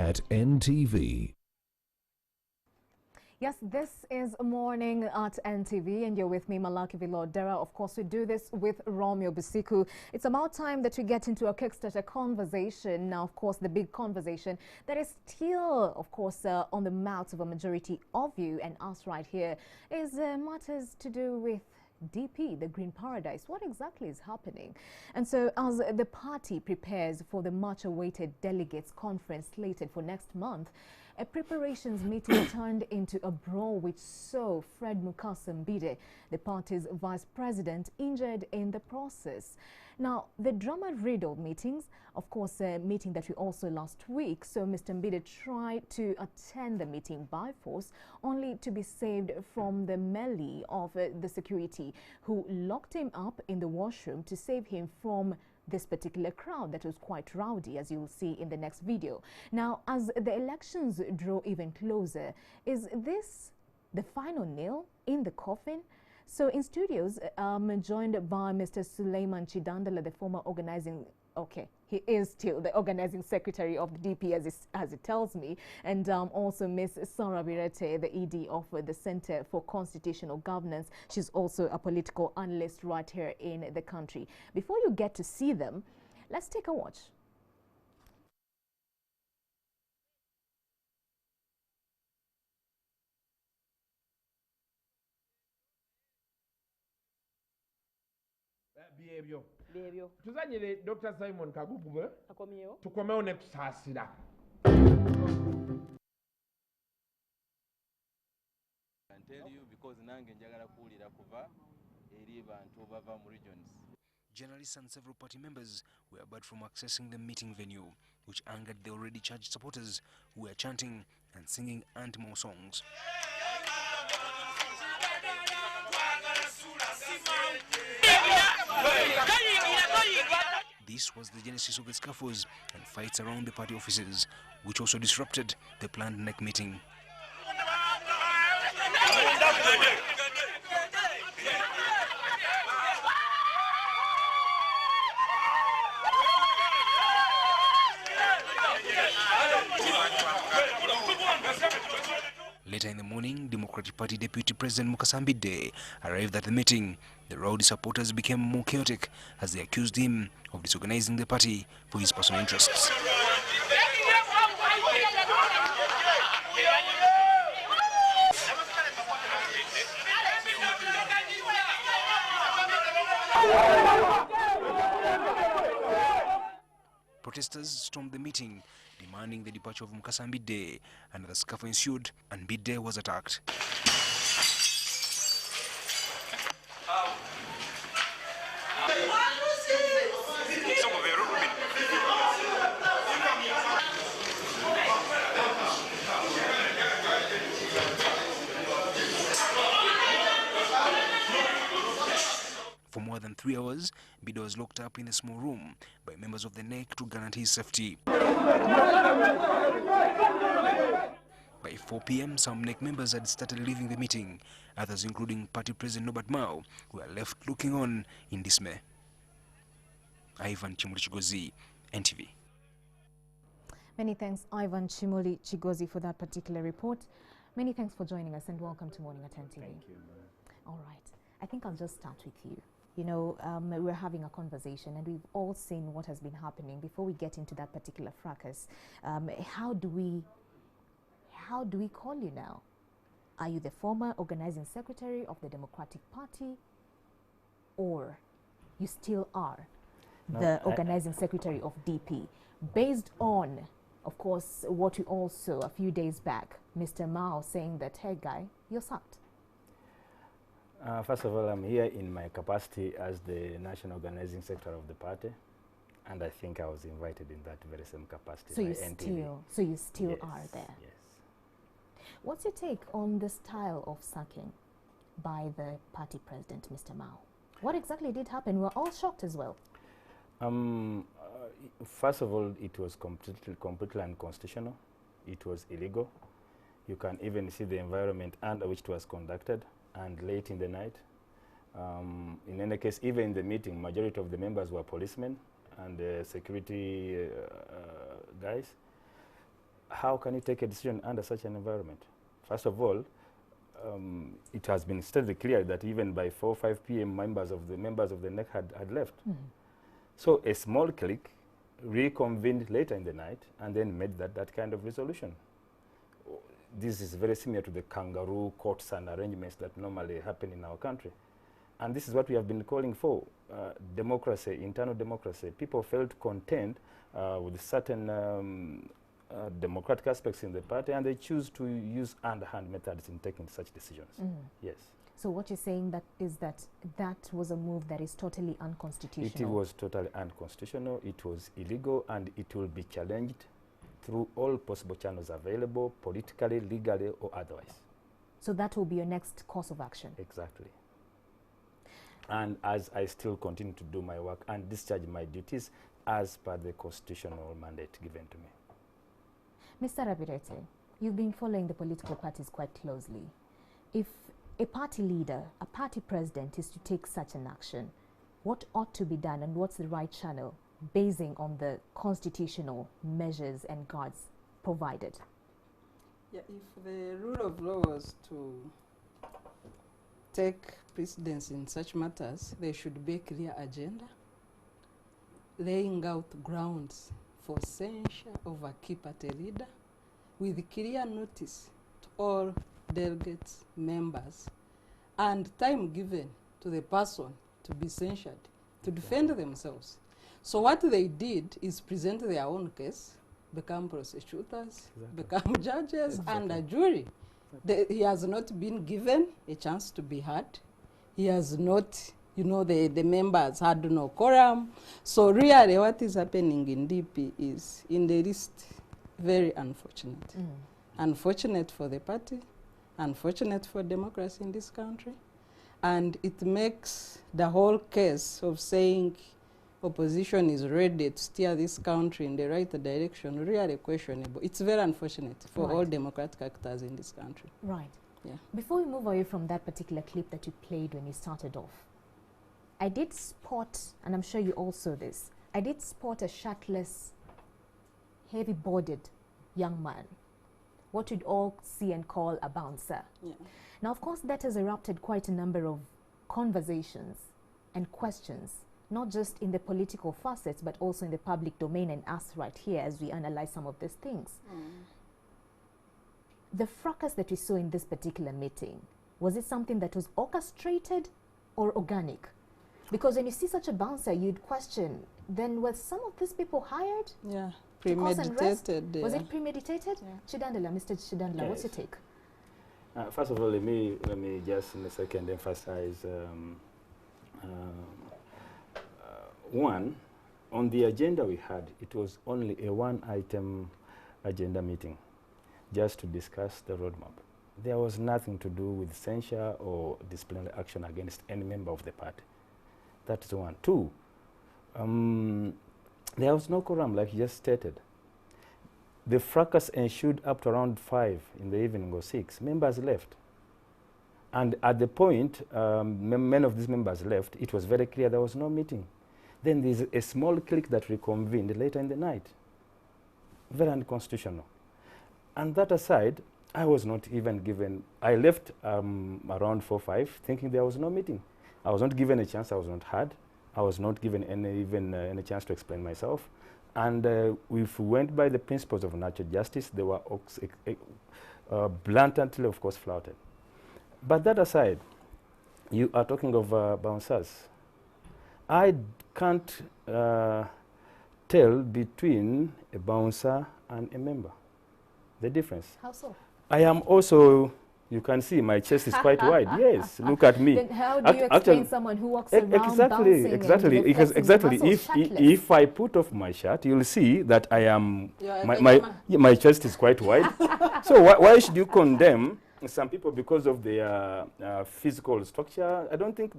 at NTV. Yes, this is Morning at NTV, and you're with me, Malaki Vilodera. Of course, we do this with Romeo Bisiku. It's about time that we get into a Kickstarter conversation. Now, of course, the big conversation that is still, of course, on the mouths of a majority of you and us right here is matters to do with DP, the Green Paradise. What exactly is happening? And so as the party prepares for the much-awaited delegates conference slated for next month, a preparations meeting turned into a brawl which saw Fred Mukasa-Mbide, the party's vice president, injured in the process. Now, the drama-riddled meetings, of course, a meeting that we also last week, so Mr. Mbide tried to attend the meeting by force, only to be saved from the melee of the security, who locked him up in the washroom to save him from this particular crowd that was quite rowdy, as you will see in the next video. Now, as the elections draw even closer, is this the final nail in the coffin? So in studios, I'm joined by Mr. Suleiman Chidandala, the former organizing, he is still the organizing secretary of the DP, as it tells me, and also Ms. Sarah Birete, the ED of the Center for Constitutional Governance. She's also a political analyst right here in the country. Before you get to see them, let's take a watch. Behavior. Tuzanyire Dr. Simon Kagugube. Akomyewo. Tukomewo ne kusasira. I tell you because nange njagala kuwulira kuva eri bantu bava mu regions. Journalists and several party members were barred from accessing the meeting venue, which angered the already charged supporters who were chanting and singing anti-Mao songs. This was the genesis of the scuffles and fights around the party offices, which also disrupted the planned NEC meeting. Later in the morning, Democratic Party Deputy President Mukasa-Mbide arrived at the meeting. The rowdy supporters became more chaotic as they accused him of disorganizing the party for his personal interests. Protesters stormed the meeting, demanding the departure of Mukasa-Mbide. Another scuffle ensued, and Mbide was attacked. For more than 3 hours, Mbide was locked up in a small room by members of the NEC to guarantee his safety. By 4 p.m., some NEC members had started leaving the meeting. Others, including Party President Norbert Mao, were left looking on in dismay. Ivan Chimuli-Chigozi, NTV. Many thanks, Ivan Chimuli-Chigozi, for that particular report. Many thanks for joining us, and welcome to Morning at NTV. Thank you. All right. I think I'll just start with you. You know, we're having a conversation, and we've all seen what has been happening. Before we get into that particular fracas, how do we call you now? Are you the former organizing secretary of the Democratic Party, or you still are the organizing secretary of DP? Based on, of course, what we all saw a few days back, Mr. Mao saying that, hey guy, you're sacked. First of all, I'm here in my capacity as the national organizing secretary of the party, and I think I was invited in that very same capacity. So you still yes, are there. Yes. What's your take on the style of sacking by the party president, Mr. Mao? What exactly did happen? We're all shocked as well. First of all, it was completely unconstitutional. It was illegal. You can even see the environment under which it was conducted, and late in the night. In any case, even in the meeting, majority of the members were policemen and security guys. how can you take a decision under such an environment? First of all, it has been stated clear that even by 4 or 5 p.m. members of the NEC had left. So a small clique reconvened later in the night and then made that kind of resolution. This is very similar to the kangaroo courts and arrangements that normally happen in our country. And this is what we have been calling for, democracy, internal democracy. People felt content with certain democratic aspects in the party, and they choose to use underhand methods in taking such decisions. Yes. So what you're saying is that was a move that is totally unconstitutional. It was totally unconstitutional, it was illegal, and it will be challenged through all possible channels available, politically, legally, or otherwise. So that will be your next course of action? Exactly. And as I still continue to do my work and discharge my duties as per the constitutional mandate given to me. Mr. Rabirete, you've been following the political parties quite closely. If a party leader, a party president is to take such an action, what ought to be done and what's the right channel basing on the constitutional measures and guards provided? Yeah, if the rule of law was to take precedence in such matters, there should be a clear agenda, laying out grounds for censure of a key party leader with clear notice to all delegates, members, and time given to the person to be censured, to defend themselves. So what they did is present their own case, become prosecutors, become judges, and a jury. He has not been given a chance to be heard. He has not, you know, the members had no quorum. So really what is happening in DP is, in the least, very unfortunate. Unfortunate for the party, unfortunate for democracy in this country. And it makes the whole case of saying opposition is ready to steer this country in the right direction really questionable. It's very unfortunate for all democratic actors in this country. Right. Yeah. Before we move away from that particular clip that you played when you started off, I did spot, and I'm sure you also saw this, I did spot a shirtless, heavy-bodied young man, what you'd all see and call a bouncer. Yeah. Now, of course, that has erupted quite a number of conversations and questions, not just in the political facets, but also in the public domain and us right here as we analyze some of these things. The fracas that we saw in this particular meeting, was it something that was orchestrated or organic? Because when you see such a bouncer, you'd question, then were some of these people hired? Yeah, to cause unrest? premeditated. Was it premeditated? Yeah. Chidandela, Mr. Chidandela, Yes. what's your take? First of all, let me just in a second emphasize one, on the agenda we had, it was only a one-item agenda meeting, just to discuss the roadmap. There was nothing to do with censure or disciplinary action against any member of the party. That is one. Two, there was no quorum, like you just stated. The fracas ensued up to around 5 in the evening or 6. Members left. And at the point many of these members left, it was very clear there was no meeting. Then there's a small clique that reconvened later in the night. Very unconstitutional. And that aside, I was not even given, I left around 4 or 5 thinking there was no meeting. I was not given a chance, I was not heard. I was not given any chance to explain myself. And if we went by the principles of natural justice, they were blatantly, of course, flouted. But that aside, you are talking of bouncers. I can't tell between a bouncer and a member, the difference. How so? I am also, you can see my chest is quite wide. Yes, look at me. Then how do you explain someone who walks around bouncing exactly. If I put off my shirt, you'll see that I am, my chest is quite wide. So why should you condemn some people because of their physical structure? I don't think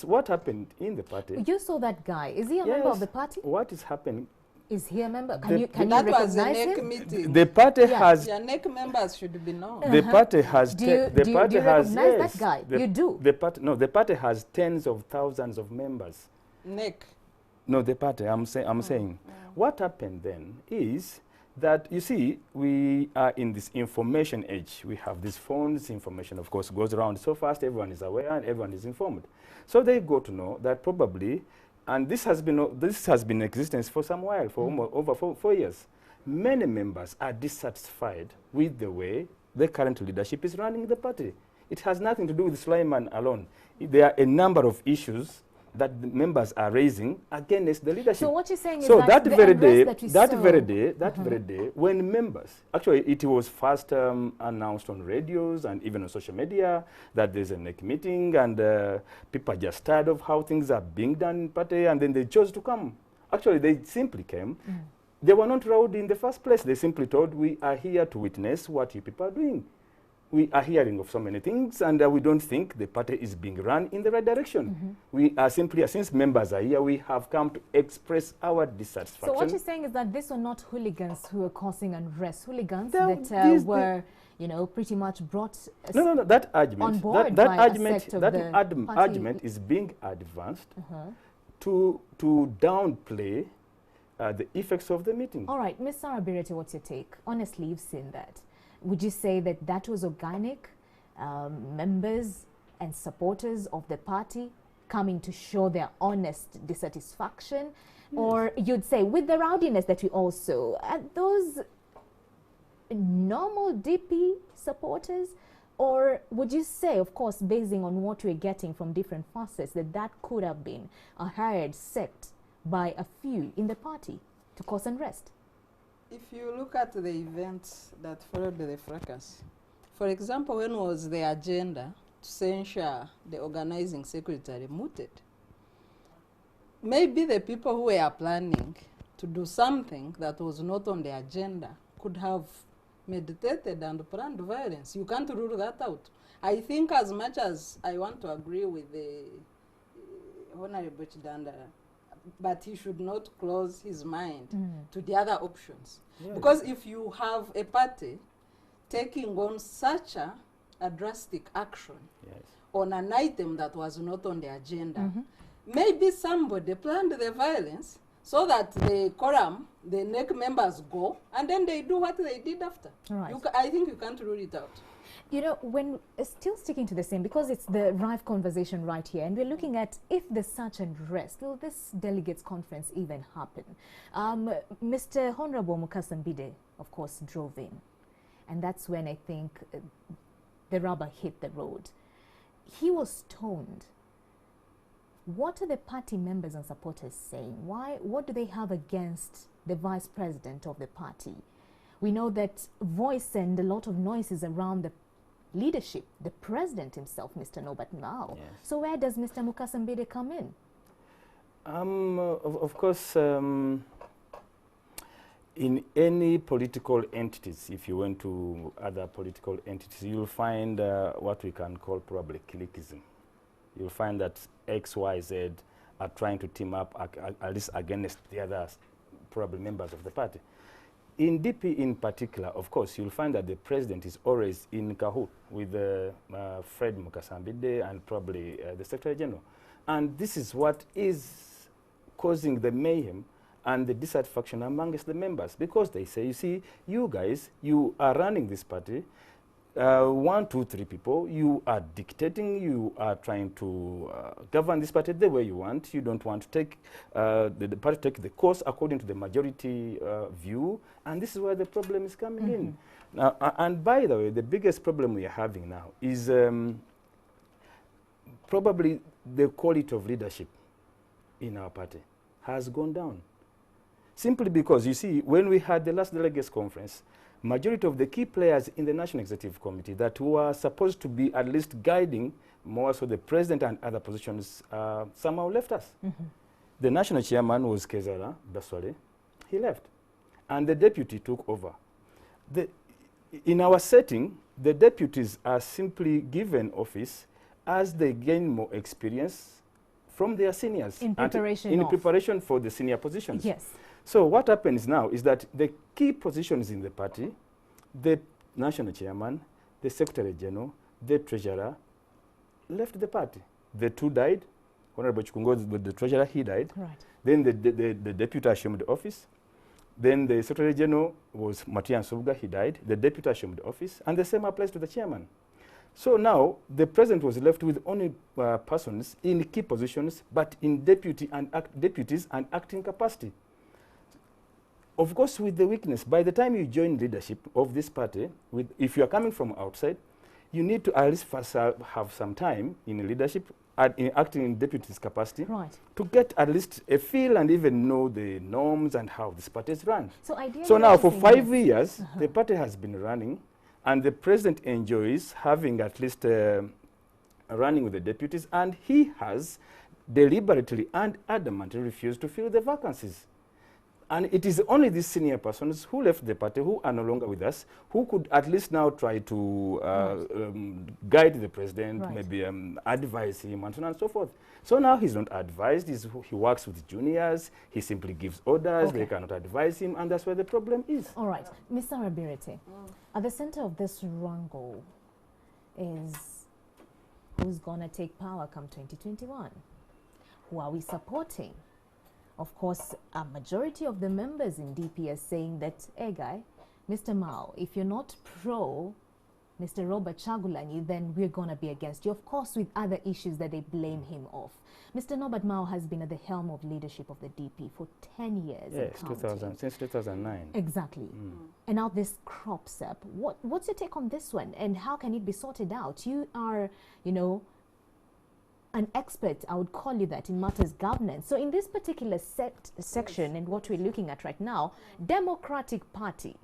what happened in the party. You saw that guy. Is he a member of the party? What is happening? Is he a member? Can you that was a recognize NEC him? meeting. The party has. Your NEC members should be known. The party has. Do you recognize that guy? You do. The party has tens of thousands of members. NEC. No, the party. I'm saying. What happened then is that, you see, we are in this information age. We have these phones. Information, of course, goes around so fast. Everyone is aware and everyone is informed. So they got to know that probably, and this has been in existence for some while, for over 4 years. Many members are dissatisfied with the way the current leadership is running the party. It has nothing to do with Sulaiman alone. There are a number of issues that the members are raising against the leadership. So what you're saying is that the very day, that very day, when members, actually it was first announced on radios and even on social media that there's a NEC meeting, and people are just tired of how things are being done in party, and then they chose to come. Actually, they simply came. They were not rowdy in the first place. They simply told, we are here to witness what you people are doing. We are hearing of so many things, and we don't think the party is being run in the right direction. We are simply, since members are here, we have come to express our dissatisfaction. So what you're saying is that these were not hooligans who were causing unrest, hooligans that were, you know, pretty much brought no, that argument, on board that by argument, a that party. argument is being advanced to downplay the effects of the meeting. All right, Ms. Sarah Birete, what's your take? Honestly, you've seen that. Would you say that that was organic, members and supporters of the party coming to show their honest dissatisfaction? Or you'd say with the rowdiness that we also, are those normal DP supporters? Or would you say, of course, basing on what we're getting from different facets, that that could have been a hired sect by a few in the party to cause unrest? If you look at the events that followed the fracas, for example, when was the agenda to censure the organizing secretary mooted? Maybe the people who were planning to do something that was not on the agenda could have meditated and planned violence. You can't rule that out. I think as much as I want to agree with the Honorable Chidandara, but he should not close his mind to the other options. Because if you have a party taking on such a drastic action on an item that was not on the agenda, maybe somebody planned the violence so that the quorum, the NEC members go, and then they do what they did after. Right. I think you can't rule it out. You know, when still sticking to the same, because it's the rife conversation right here, and we're looking at if there's such unrest, will this delegates conference even happen? Mr. Honorable Mukasambide, of course, drove in, and that's when I think the rubber hit the road. He was stoned. What are the party members and supporters saying? What do they have against the vice president of the party? We know that voice and a lot of noise is around the leadership, the president himself, Mr. Norbert Mao. Yes. So where does Mr. Mukasambide come in? Of course, in any political entities, if you went to other political entities, you'll find what we can call probably cliquism. You'll find that X, Y, Z are trying to team up at least against the other probably members of the party. In DP in particular, of course, you'll find that the president is always in cahoot with Fred Mukasambide and probably the Secretary General. And this is what is causing the mayhem and the dissatisfaction amongst the members, because they say, you see, you guys, you are running this party, 1, 2, 3 people, you are dictating, you are trying to govern this party the way you want. You don't want to take the party take the course according to the majority view, and this is where the problem is coming in. Now, and by the way, the biggest problem we are having now is probably the quality of leadership in our party has gone down. Simply because, you see, when we had the last delegates conference, majority of the key players in the National Executive Committee that were supposed to be at least guiding more so the president and other positions somehow left us. The national chairman was Kezara Baswale. He left. And the deputy took over. In our setting, the deputies are simply given office as they gain more experience from their seniors. In preparation in preparation for the senior positions. Yes. So what happens now is that the key positions in the party, the national chairman, the secretary general, the treasurer, left the party. The two died. Honorable Chikungo, the treasurer, he died. Right. Then the deputy assumed the office. Then the Secretary General was Matian Subga, he died. The deputy assumed office, and the same applies to the chairman. So now the president was left with only persons in key positions, but in deputies and acting capacity. Of course, with the weakness, by the time you join leadership of this party, if you are coming from outside, you need to at least first have some time in leadership, in acting in deputy's capacity, right, to get at least a feel and even know the norms and how this party is run. So, ideally, so now for 5 years, the party has been running, and the president enjoys having at least running with the deputies, and he has deliberately and adamantly refused to fill the vacancies. And it is only these senior persons who left the party, who are no longer with us, who could at least now try to guide the president, maybe advise him, and so on and so forth. So now he's not advised, he works with juniors, he simply gives orders, they cannot advise him, and that's where the problem is. All right. Mr. Rabirete, at the center of this wrangle is who's going to take power come 2021? Who are we supporting? Of course, a majority of the members in DP are saying that, hey guy, Mr. Mao, if you're not pro Mr. Robert Chagulanyi, then we're going to be against you. Of course, with other issues that they blame him of. Mr. Norbert Mao has been at the helm of leadership of the DP for 10 years. Yes, since 2009. Exactly. And now this crops up. What's your take on this one? And how can it be sorted out? You are, you know, an expert, I would call you that, in matters governance. So in this particular section and what we're looking at right now, Democratic Party,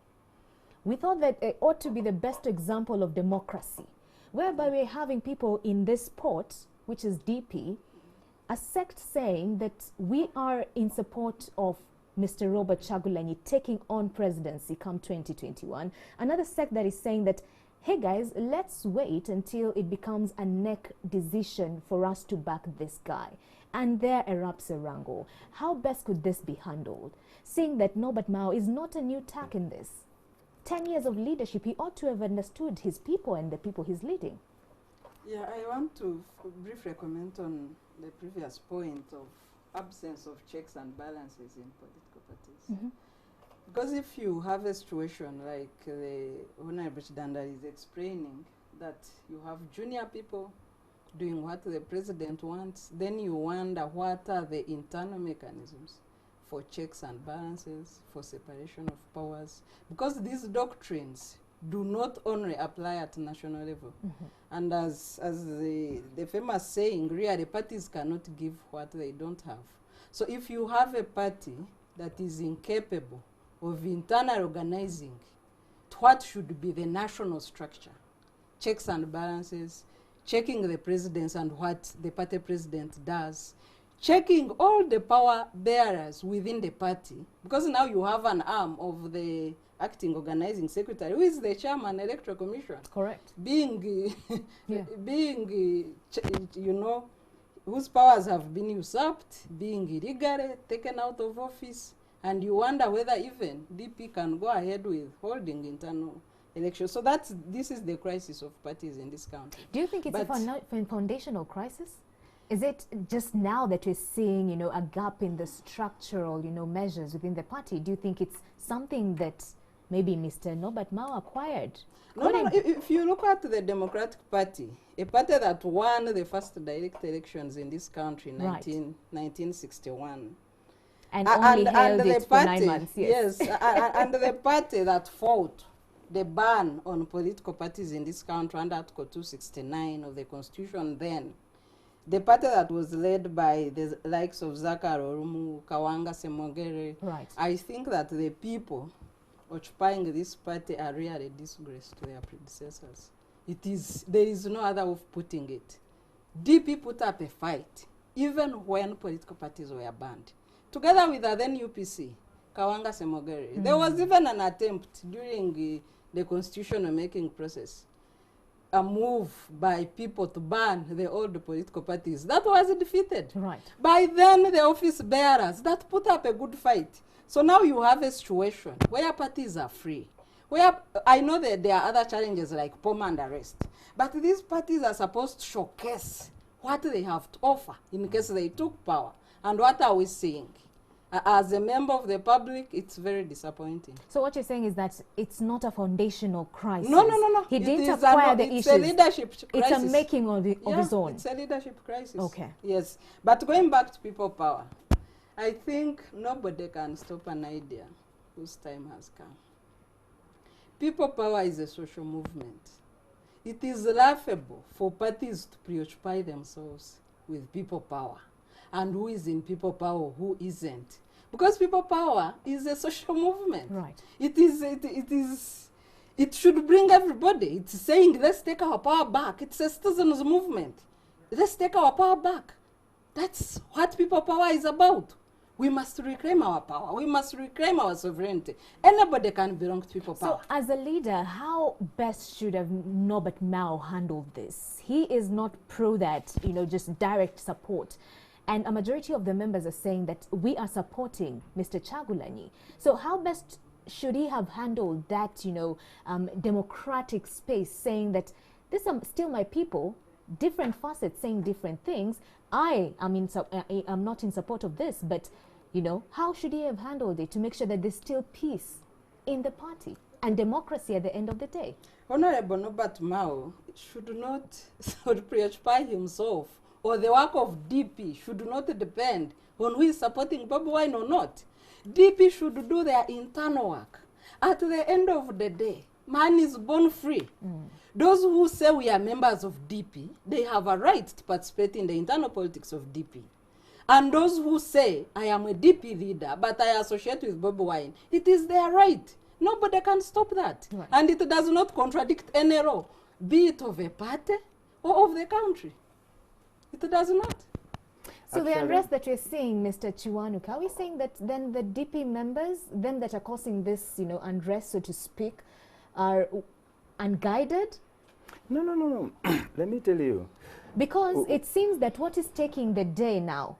we thought that it ought to be the best example of democracy, whereby we're having people in this port, which is DP, a sect saying that we are in support of Mr. Robert Chagulanyi taking on presidency come 2021. Another sect that is saying that, hey guys, let's wait until it becomes a neck decision for us to back this guy. And there erupts a wrangle. How best could this be handled? Seeing that Norbert Mao is not a new tack in this. 10 years of leadership, he ought to have understood his people and the people he's leading. Yeah, I want to briefly comment on the previous point of absence of checks and balances in political parties. Because if you have a situation like the Honorable Chidanda is explaining, that you have junior people doing what the president wants, then you wonder what are the internal mechanisms for checks and balances, for separation of powers. Because these doctrines do not only apply at national level. And as the famous saying, really, parties cannot give what they don't have. So if you have a party that is incapable of internal organizing what should be the national structure, checks and balances, checking the presidents and what the party president does, checking all the power bearers within the party, because now you have an arm of the acting organizing secretary, who is the chairman electoral commission. Correct. Being, you know, whose powers have been usurped, being illegally taken out of office, and you wonder whether even DP can go ahead with holding internal elections. So this is the crisis of parties in this country. Do you think it's a foundational crisis? Is it just now that we're seeing, you know, a gap in the structural, you know, measures within the party? Do you think it's something that maybe Mr. Norbert Mao acquired? No. If you look at the Democratic Party, a party that won the first direct elections in this country in 1961. And only held it for 9 months, yes. And the party that fought the ban on political parties in this country under Article 269 of the Constitution then, the party that was led by the likes of Zakar Orumu, Kawanga Semogere, I think that the people occupying this party are really a disgrace to their predecessors. There is no other way of putting it. DP put up a fight, even when political parties were banned. Together with the then UPC, Kawanga Semogere. There was even an attempt during the constitutional making process, a move by people to ban the old political parties. That was defeated. By then, the office bearers, that put up a good fight. So now you have a situation where parties are free. Where I know that there are other challenges like POMA and arrest, but these parties are supposed to showcase what they have to offer in case they took power. And what are we seeing? As a member of the public, it's very disappointing. So what you're saying is that it's not a foundational crisis. No, no, no, no. He It didn't is acquire the it's issues. a leadership crisis. It's a making of his own. It's a leadership crisis. Okay. Yes. But going back to people power, I think nobody can stop an idea whose time has come. People power is a social movement. It is laughable for parties to preoccupy themselves with people power and who is in people power, who isn't. Because people power is a social movement. Right. It should bring everybody. It's saying, let's take our power back. It's a citizens movement. Let's take our power back. That's what people power is about. We must reclaim our power. We must reclaim our sovereignty. Anybody can belong to people power. So as a leader, how best should have Norbert Mao handled this? He is not pro that, just direct support. And a majority of the members are saying that we are supporting Mr. Kyagulanyi. So how best should he have handled that, democratic space, saying that these are still my people, different facets saying different things. I'm not in support of this, but, how should he have handled it to make sure that there's still peace in the party and democracy at the end of the day? Honorable Norbert Mao should not preoccupy himself, or the work of DP should not depend on who is supporting Bobi Wine or not. DP should do their internal work. At the end of the day, man is born free. Those who say we are members of DP, they have a right to participate in the internal politics of DP. And those who say, I am a DP leader, but I associate with Bobi Wine, it is their right. Nobody can stop that. Right. And it does not contradict any law, be it of a party or of the country. It does not. So the unrest that you're seeing, Mr. Chiwanuka, are we saying that then the DP members, them that are causing this, unrest, so to speak, are unguided? No. Let me tell you. Because it seems that what is taking the day now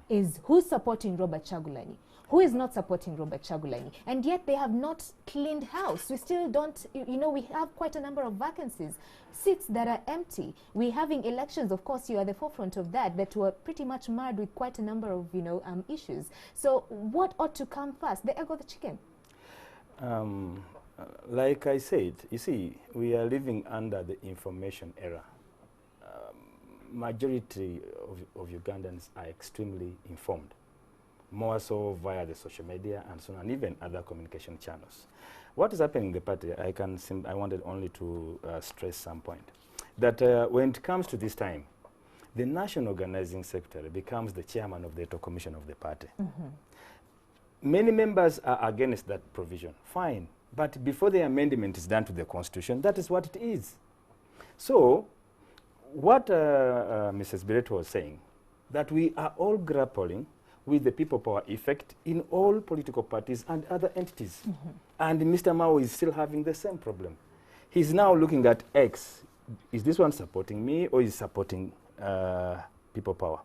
is who's supporting Robert Kyagulanyi, who is not supporting Robert Kyagulanyi, and yet they have not cleaned house. We still don't, we have quite a number of vacancies, seats that are empty. We're having elections, of course, you are at the forefront of that were pretty much marred with quite a number of, issues. So what ought to come first, the egg or the chicken? Like I said, you see, we are living under the information era. Majority of Ugandans are extremely informed, more so via the social media and so on, and even other communication channels. What is happening in the party, I wanted only to stress some point, that when it comes to this time, the National Organizing Secretary becomes the chairman of the Electoral Commission of the party. Many members are against that provision, fine, but before the amendment is done to the Constitution, that is what it is. So, what Mrs. Biret was saying, that we are all grappling with the people power effect in all political parties and other entities. And Mr. Mao is still having the same problem. He's now looking at X. Is this one supporting me or is supporting people power?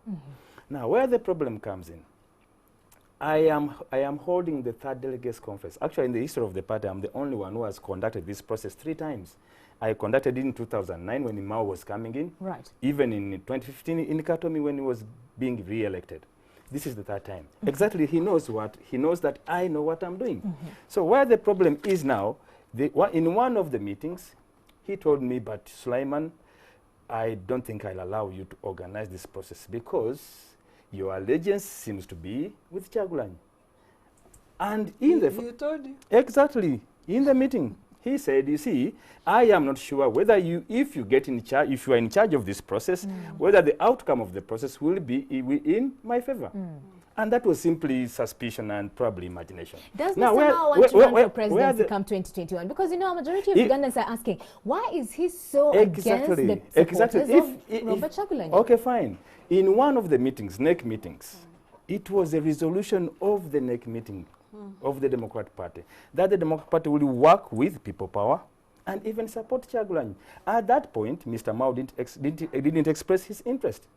Now, where the problem comes in, I am holding the third delegates conference. Actually, in the history of the party, I'm the only one who has conducted this process 3 times. I conducted it in 2009 when Mao was coming in. Right. Even in 2015 in Katomi when he was being re-elected. This is the 3rd time. Exactly, he knows that I know what I'm doing. So where the problem is now, in one of the meetings, he told me, but Sulaiman, I don't think I'll allow you to organize this process because your allegiance seems to be with Kyagulanyi. And in He told you? Exactly, in the meeting. He said, you see, I am not sure whether if you are in charge of this process, whether the outcome of the process will be in my favor. And that was simply suspicion and probably imagination. Does Mr. Mao want to run for presidency come 2021? Because, a majority of Ugandans are asking, why is he so against the supporters of Robert Kyagulanyi? Okay, fine. In one of the meetings, NEC meetings, it was a resolution of the NEC meeting of the Democratic Party, that the Democratic Party will work with people power and even support Kyagulanyi. At that point, Mr. Mao didn't express his interest.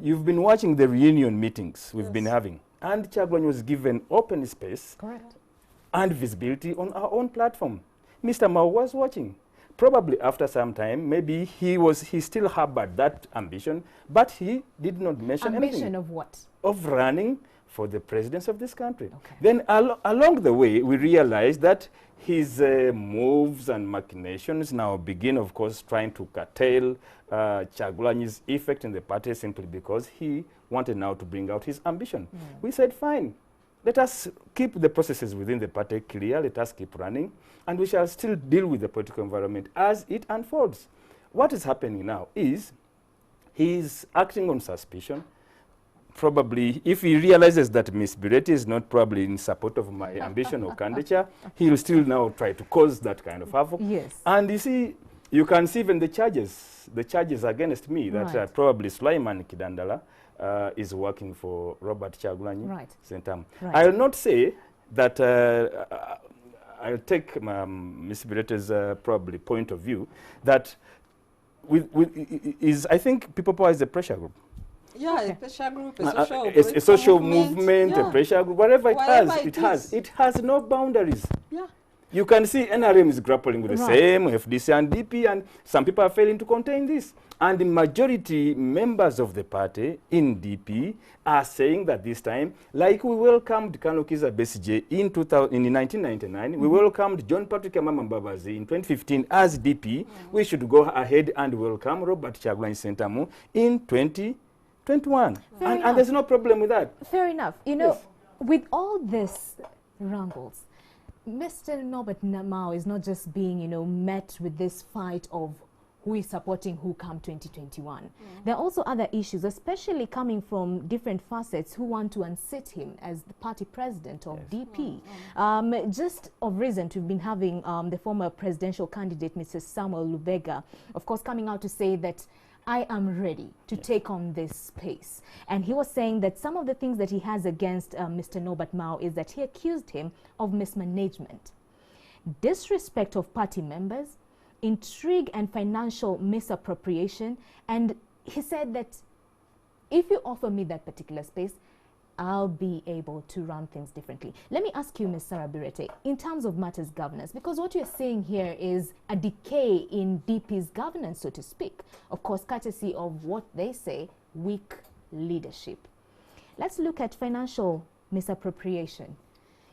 You've been watching the reunion meetings we've been having, and Kyagulanyi was given open space and visibility on our own platform. Mr. Mao was watching. Probably after some time, maybe he still harbored that ambition, but he did not mention anything. Ambition of what? Of running for the presidency of this country. Okay. Then along the way, we realized that his moves and machinations now begin, of course, trying to curtail Chagulanyi's effect in the party simply because he wanted now to bring out his ambition. We said, fine, let us keep the processes within the party clear, let us keep running, and we shall still deal with the political environment as it unfolds. What is happening now is he's acting on suspicion. Probably, if he realizes that Ms. Bireti is not probably in support of my ambition or candidature, he'll still now try to cause that kind of havoc. Yes. And you see, you can see even the charges against me, that Right. probably Sulaiman Kidandala is working for Robert Chagulanyi. Right. Sentam. Right. I'll not say that I'll take Ms. Bireti's probably point of view that I think People Power is a pressure group. Yeah, a pressure group, A social movement, yeah. a pressure group, whatever Whatever it has. It has no boundaries. Yeah. You can see NRM is grappling with the Right. same, FDC and DP, and some people are failing to contain this. And the majority members of the party in DP are saying that this time, like we welcomed Kano Kiza Besigye in 1999, we welcomed John Patrick Amama Mbabazi in 2015 as DP, we should go ahead and welcome Robert Chagulanyi Sentamu in 2021. And there's no problem with that. Fair enough. You know, Yes. with all this wrangles, Mr. Norbert Mao is not just being, you know, met with this fight of who is supporting who come 2021. There are also other issues, especially coming from different facets who want to unseat him as the party president of DP. Just of recent, we've been having the former presidential candidate, Mr. Samuel Lubega, of course, coming out to say that I am ready to take on this space. And he was saying that some of the things that he has against Mr. Norbert Mao is that he accused him of mismanagement, disrespect of party members, intrigue and financial misappropriation. And he said that if you offer me that particular space, I'll be able to run things differently. Let me ask you, Ms. Sarah Birete, in terms of matters governance, because what you're seeing here is a decay in DP's governance, so to speak, of course, courtesy of what they say, weak leadership. Let's look at financial misappropriation.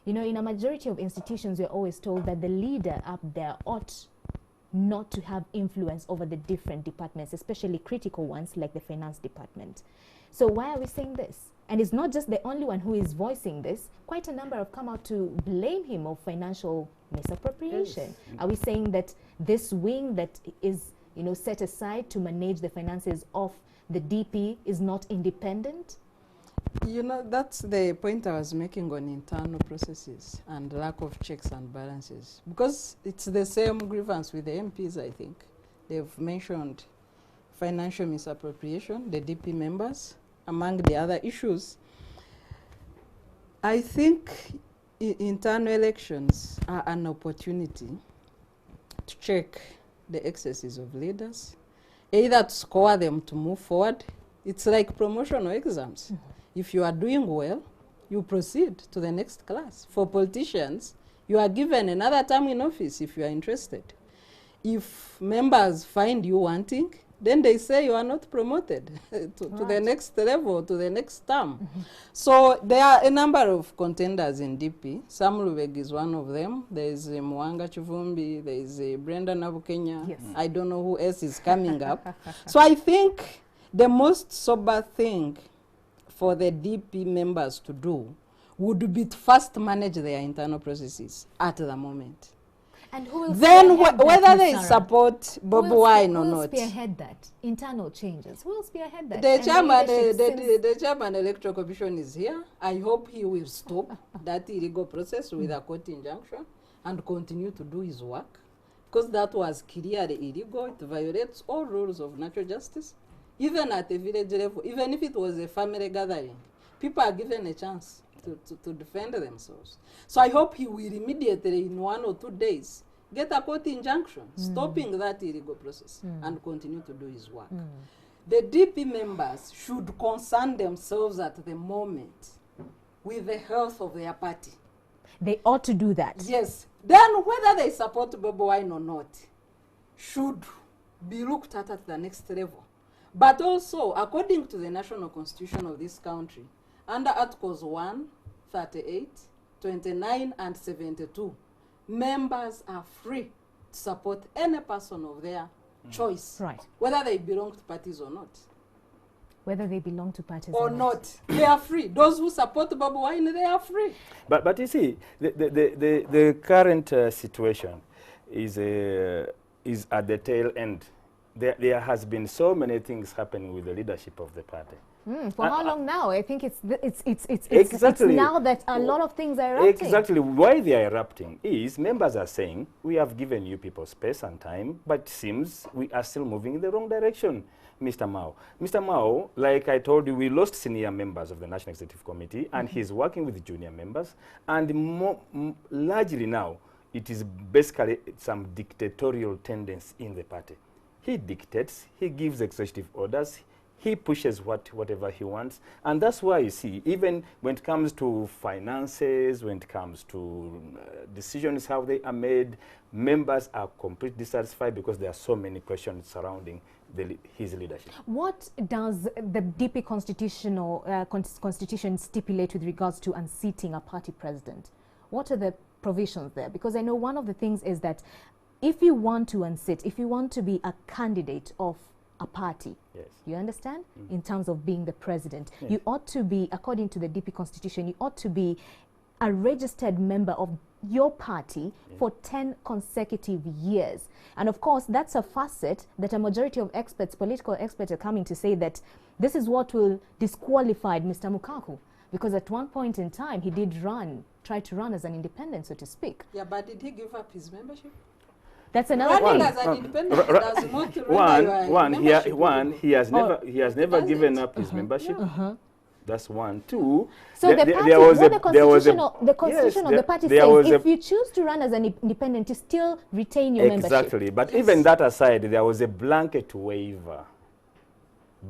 You know, in a majority of institutions, we're always told that the leader up there ought not to have influence over the different departments, especially critical ones like the finance department. So why are we saying this? And it's not just the only one who is voicing this. Quite a number have come out to blame him of financial misappropriation. Yes. Are we saying that this wing that is, you know, set aside to manage the finances of the DP is not independent? You know, that's the point I was making on internal processes and lack of checks and balances. Because it's the same grievance with the MPs, I think. They've mentioned financial misappropriation, the DP members, among the other issues. I think internal elections are an opportunity to check the excesses of leaders, either to score them to move forward. It's like promotional exams. If you are doing well, you proceed to the next class. For politicians, you are given another term in office if you are interested. If members find you wanting, then they say you are not promoted to the next level, to the next term. So there are a number of contenders in DP. Sam Lubeg is one of them. There is Mwanga Chivumbi, there is Brenda Nabukenya. Yes. I don't know who else is coming up. So I think the most sober thing for the DP members to do would be to first manage their internal processes at the moment. And who will then spearhead that, whether Ms. they Sarah? support Bobi Wine or Who will not. spearhead that? Internal changes. Who will spearhead that? The And chairman, leadership since- the chairman electoral commission is here. I hope he will stop that illegal process with a court injunction and continue to do his work, because that was clearly illegal. It violates all rules of natural justice. Even at the village level, even if it was a family gathering, people are given a chance to defend themselves. So I hope he will immediately, in 1 or 2 days, get a court injunction stopping that illegal process and continue to do his work. The DP members should concern themselves at the moment with the health of their party. They ought to do that. Yes. Then whether they support Bobi Wine or not should be looked at the next level. But also, according to the national constitution of this country, Under Articles 1, 38, 29, and 72, members are free to support any person of their choice, Right. whether they belong to parties or not. Whether they belong to parties Or not. They are free. Those who support Bobi Wine, they are free. But you see, the current situation is at the tail end. There has been so many things happening with the leadership of the party. For how long now? I think it's Exactly. now that a lot of things are erupting. Exactly. Why they are erupting is members are saying, we have given you people space and time, but it seems we are still moving in the wrong direction, Mr. Mao. Mr. Mao, like I told you, we lost senior members of the National Executive Committee, and he's working with junior members, and largely now, it is basically some dictatorial tendency in the party. He dictates, he gives executive orders, he pushes whatever he wants, and that's why you see, even when it comes to finances, when it comes to decisions, how they are made, members are completely dissatisfied because there are so many questions surrounding his leadership. What does the DP constitution stipulate with regards to unseating a party president? What are the provisions there? Because I know one of the things is that if you want to unseat, if you want to be a candidate of a party, yes, you understand, in terms of being the president, yes, you ought to be, according to the DP constitution, you ought to be a registered member of your party for 10 consecutive years. And of course, that's a facet that a majority of experts, political experts, are coming to say that this is what will disqualify Mr. Mukaku, because at one point in time, he did try to run as an independent, so to speak. Yeah, but did he give up his membership? That's another Running thing. as an independent does not render he has never given up his membership. That's one. Two. So the constitution of the party says if you choose to run as an independent, you still retain your membership. Exactly. But even that aside, there was a blanket waiver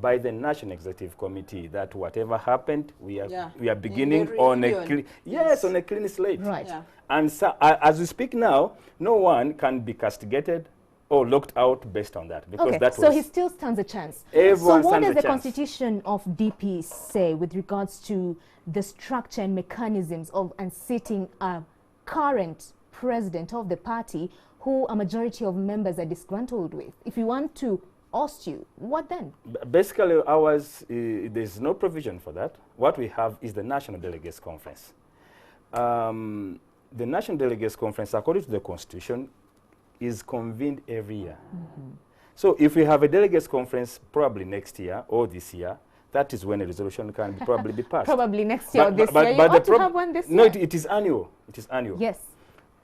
by the National Executive Committee that whatever happened, we are beginning on a clean slate. Right. Yeah. And so, as we speak now, no one can be castigated or locked out based on that, because that so was he still stands a chance. Everyone so what stands does a the chance. constitution of DP say with regards to the structure and mechanisms of unseating a current president of the party who a majority of members are disgruntled with? If you want to oust you, what then? Basically, there's no provision for that. What we have is the National Delegates Conference. The National Delegates Conference, according to the Constitution, is convened every year. So if we have a Delegates Conference probably next year or this year, that is when a resolution can probably be passed. Probably next year or this year. You ought to have one this year. No, it is annual. It is annual. Yes.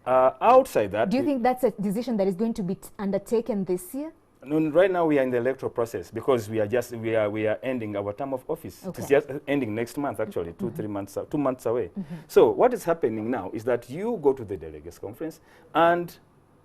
Outside that... Do you think that's a decision that is going to be undertaken this year? No, right now we are in the electoral process because we are ending our term of office. Okay. It's just ending next month, actually, 2 months away. So what is happening now is that you go to the delegates conference and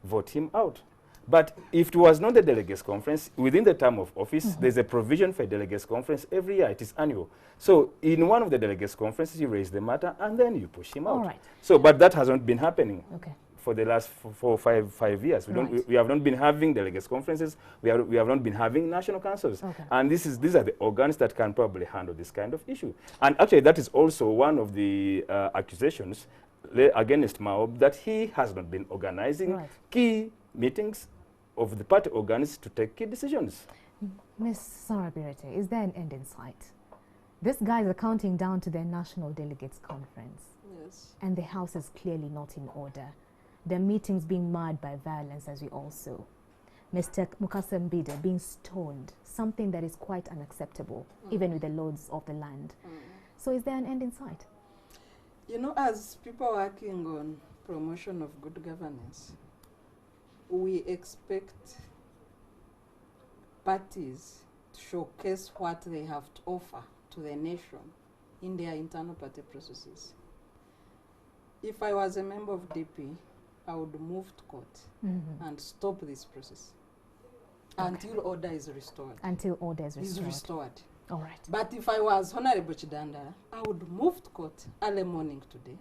vote him out. But if it was not the delegates conference, within the term of office, there's a provision for a delegates conference every year. It is annual. So in one of the delegates conferences, you raise the matter and then you push him out. All right. So, but that hasn't been happening. Okay. For the last 4 or 5 years. We have not been having delegates conferences. We have not been having national councils. Okay. And these are the organs that can probably handle this kind of issue. And actually, that is also one of the accusations against Mao, that he has not been organizing key meetings of the party organs to take key decisions. Ms. Sarah Birete, is there an end in sight? These guys are counting down to their National Delegates Conference. Yes. And the house is clearly not in order. The meetings being marred by violence, as we all saw. Mr. Mukasa Mbida being stoned, something that is quite unacceptable, even with the lords of the land. So is there an end in sight? You know, as people working on promotion of good governance, we expect parties to showcase what they have to offer to the nation in their internal party processes. If I was a member of DP, I would move to court and stop this process until order is restored. Until order is restored. All right. But if I was Honorable Chidanda, I would move to court early morning today,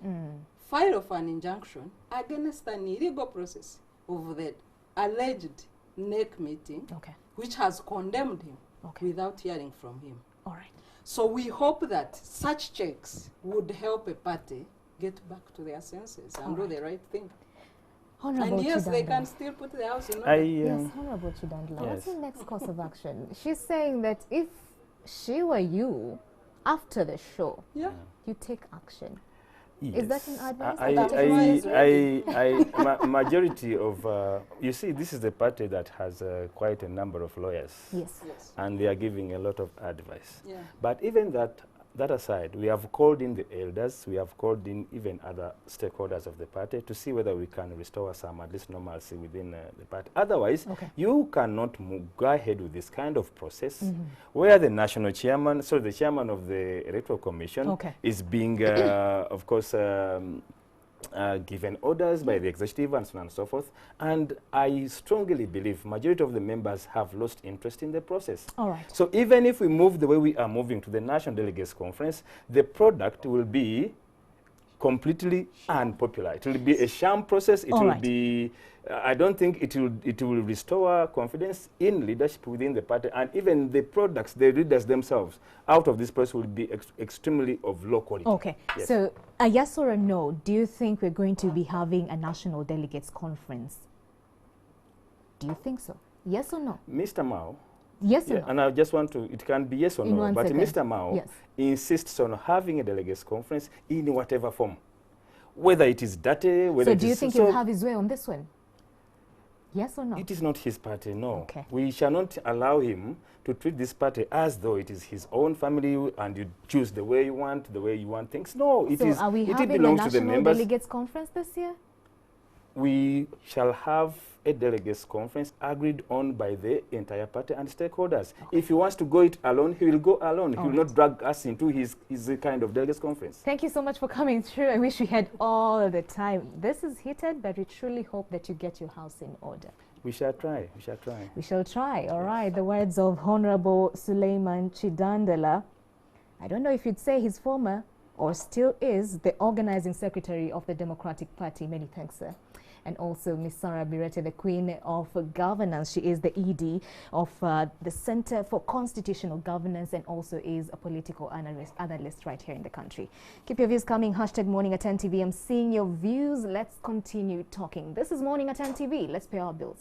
file of an injunction against an illegal process of the alleged NEC meeting, which has condemned him without hearing from him. All right. So we hope that such checks would help a party get back to their senses and do the right thing. Honorable And yes, they Chidandala. can still put the house in order. Yes, Honorable Chidandala. What's Yes. the next course of action? She's saying that if she were you, after the show, Yeah. you take action. Yes. Is that an advice? Majority of, you see, this is a party that has quite a number of lawyers. Yes. Yes. And they are giving a lot of advice. Yeah. But even that aside, we have called in the elders, we have called in even other stakeholders of the party to see whether we can restore some at least normalcy within the party. Otherwise, Okay. you cannot go ahead with this kind of process where the national chairman, so the chairman of the Electoral Commission Okay. is being, of course, given orders by the executive and so on and so forth. And I strongly believe majority of the members have lost interest in the process. All right. So even if we move the way we are moving to the National Delegates Conference, the product will be completely unpopular. It will be a sham process. It All will right. be, I don't think it will restore confidence in leadership within the party, and even the products, the leaders themselves, out of this process will be extremely of low quality. Okay. Yes. So a yes or a no, do you think we're going to be having a National Delegates Conference? Do you think so? Yes or no? Mr. Mao, Yes or yeah, no? and I just want to, it can be yes or In no, one but second. Mr. Mao Yes. insists on having a delegates conference in whatever form, whether it is dirty, whether So it do you is think he'll have his way on this one? Yes or no? It is not his party, no. Okay. We shall not allow him to treat this party as though it is his own family and you choose the way you want things. No, it So is. are we it having a belongs to the National members. Delegates Conference this year? We shall have a delegates conference agreed on by the entire party and stakeholders. Okay. If he wants to go it alone, he will go alone. All He will right. not drag us into his kind of delegates conference. Thank you so much for coming through. I wish we had all the time. This is heated, but we truly hope that you get your house in order. We shall try. We shall try. We shall try. All right. The words of Honorable Suleiman Chidandala. I don't know if you'd say he's former or still is the organizing secretary of the Democratic Party. Many thanks, sir. And also Ms. Sarah Birete, the Queen of Governance. She is the ED of the Center for Constitutional Governance and also is a political analyst right here in the country. Keep your views coming. Hashtag Morning at 10 TV. I'm seeing your views. Let's continue talking. This is Morning at 10 TV. Let's pay our bills.